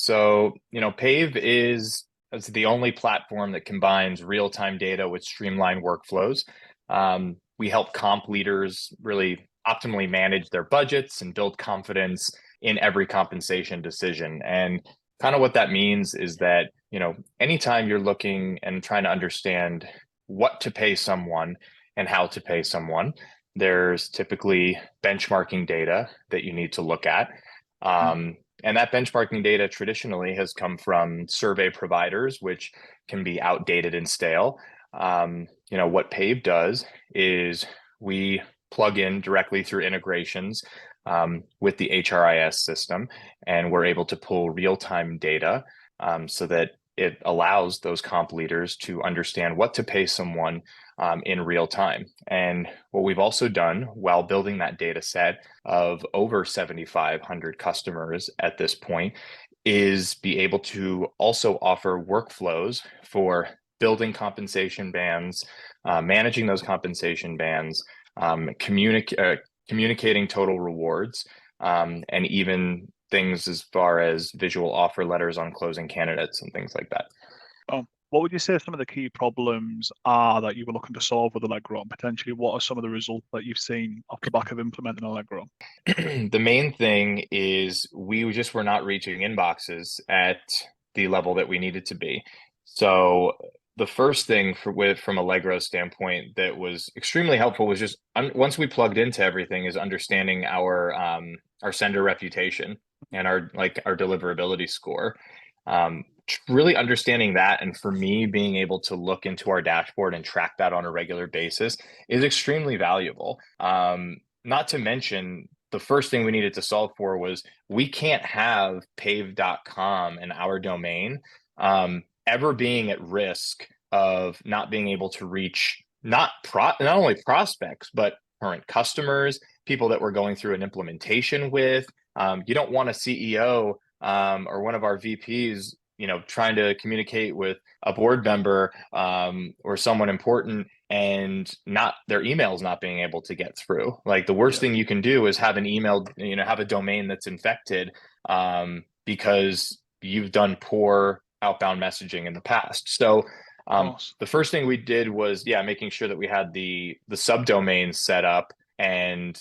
So, Pave is the only platform that combines real-time data with streamlined workflows. We help comp leaders really optimally manage their budgets and build confidence in every compensation decision. And kind of what that means is that, anytime you're looking and trying to understand what to pay someone and how to pay someone, there's typically benchmarking data that you need to look at. And that benchmarking data traditionally has come from survey providers, which can be outdated and stale. What Pave does is we plug in directly through integrations with the HRIS system, and we're able to pull real-time data so that it allows those comp leaders to understand what to pay someone in real time. And what we've also done while building that data set of over 7,500 customers at this point is be able to also offer workflows for building compensation bands, managing those compensation bands, communicating total rewards, and even things as far as visual offer letters on closing candidates and things like that. What would you say some of the key problems are that you were looking to solve with Allegrow? And potentially, what are some of the results that you've seen off the back of implementing Allegrow? The main thing is we just were not reaching inboxes at the level that we needed to be. So the first thing from Allegrow's standpoint that was extremely helpful was just once we plugged into everything is understanding our sender reputation and our deliverability score. Really understanding that, and for me, being able to look into our dashboard and track that on a regular basis is extremely valuable. Not to mention, the first thing we needed to solve for was we can't have pave.com and our domain ever being at risk of not being able to reach not only prospects, but current customers, people that we're going through an implementation with. You don't want a CEO or one of our VPs trying to communicate with a board member or someone important and their emails not being able to get through. Like, the worst thing you can do is have an email, have a domain that's infected because you've done poor outbound messaging in the past. So the first thing we did was making sure that we had the subdomains set up. And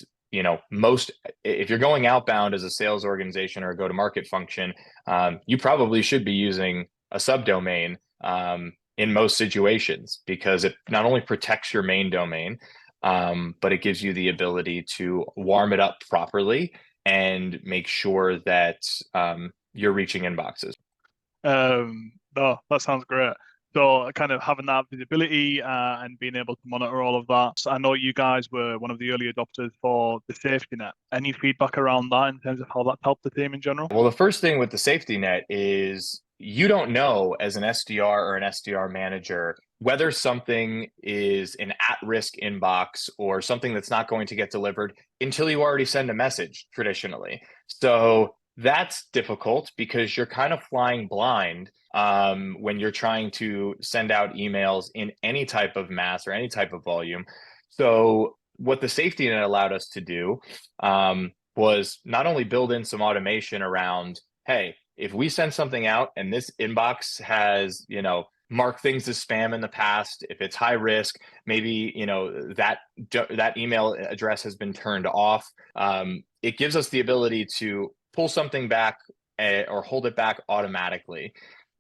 if you're going outbound as a sales organization or a go-to-market function, you probably should be using a subdomain in most situations, because it not only protects your main domain, but it gives you the ability to warm it up properly and make sure that you're reaching inboxes. No, that sounds great. So kind of having that visibility and being able to monitor all of that. So I know you guys were one of the early adopters for the safety net. Any feedback around that in terms of how that helped the team in general? Well, the first thing with the safety net is you don't know as an SDR or an SDR manager whether something is an at-risk inbox or something that's not going to get delivered until you already send a message traditionally. So that's difficult because you're kind of flying blind when you're trying to send out emails in any type of mass or any type of volume. So what the safety net allowed us to do was not only build in some automation around, hey, if we send something out and this inbox has, marked things as spam in the past, if it's high risk, maybe, that email address has been turned off. It gives us the ability to pull something back or hold it back automatically.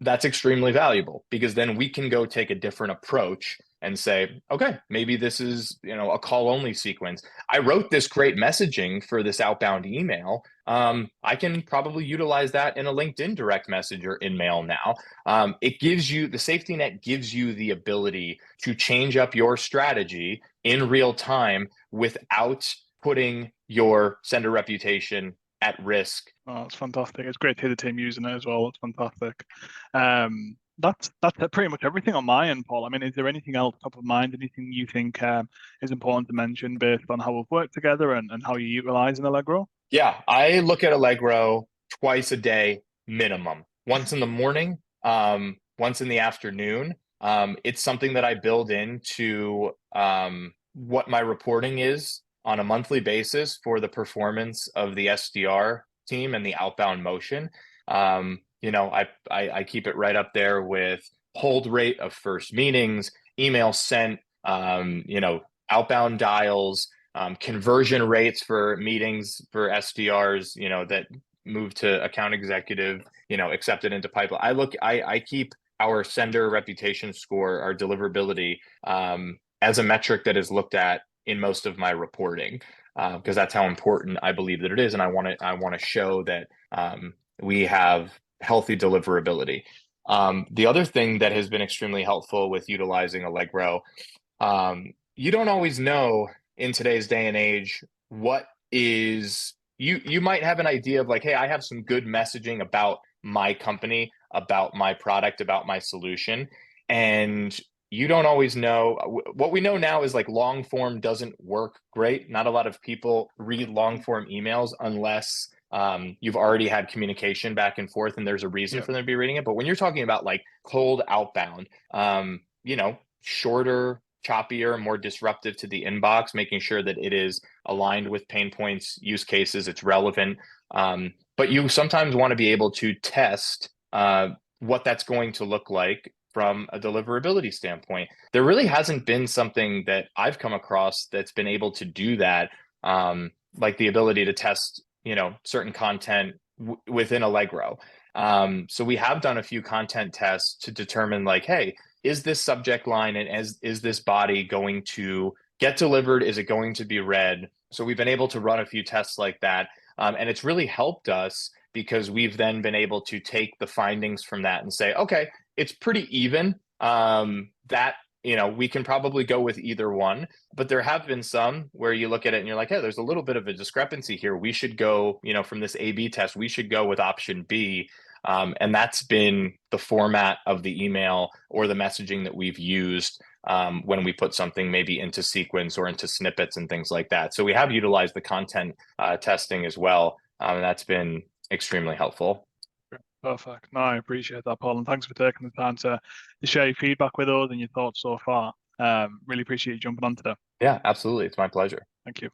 That's extremely valuable, because then we can go take a different approach and say, okay, maybe this is, a call only sequence. I wrote this great messaging for this outbound email. I can probably utilize that in a LinkedIn direct message or in mail now. The safety net gives you the ability to change up your strategy in real time without putting your sender reputation at risk. Oh, that's fantastic. It's great to hear the team using it as well. It's fantastic. That's pretty much everything on my end, Paul. I mean, is there anything else top of mind, anything you think is important to mention based on how we've worked together and how you utilize in Allegrow? Yeah, I look at Allegrow twice a day minimum. Once in the morning, once in the afternoon. It's something that I build into what my reporting is on a monthly basis for the performance of the SDR team and the outbound motion. I keep it right up there with hold rate of first meetings, email sent, outbound dials, conversion rates for meetings for SDRs, that move to account executive, accepted into pipeline. I keep our sender reputation score, our deliverability, as a metric that is looked at in most of my reporting, because that's how important I believe that it is, and I want to show that we have healthy deliverability. The other thing that has been extremely helpful with utilizing Allegrow, you don't always know in today's day and age what is you might have an idea of like, hey, I have some good messaging about my company, about my product, about my solution, and you don't always know. What we know now is like long form doesn't work great. Not a lot of people read long form emails unless you've already had communication back and forth and there's a reason Yeah. for them to be reading it. But when you're talking about like cold outbound, shorter, choppier, more disruptive to the inbox, making sure that it is aligned with pain points, use cases, it's relevant. But you sometimes want to be able to test what that's going to look like from a deliverability standpoint. There really hasn't been something that I've come across that's been able to do that, like the ability to test, certain content within Allegrow. So we have done a few content tests to determine like, hey, is this subject line and is this body going to get delivered? Is it going to be read? So we've been able to run a few tests like that. And it's really helped us because we've then been able to take the findings from that and say, okay, it's pretty even. That we can probably go with either one, but there have been some where you look at it and you're like, hey, there's a little bit of a discrepancy here. We should go, from this A/B test, we should go with option B. And that's been the format of the email or the messaging that we've used when we put something maybe into sequence or into snippets and things like that. So we have utilized the content testing as well. And that's been extremely helpful. Perfect. No, I appreciate that, Paul, and thanks for taking the time to share your feedback with us and your thoughts so far. Really appreciate you jumping on today. Yeah, absolutely. It's my pleasure. Thank you.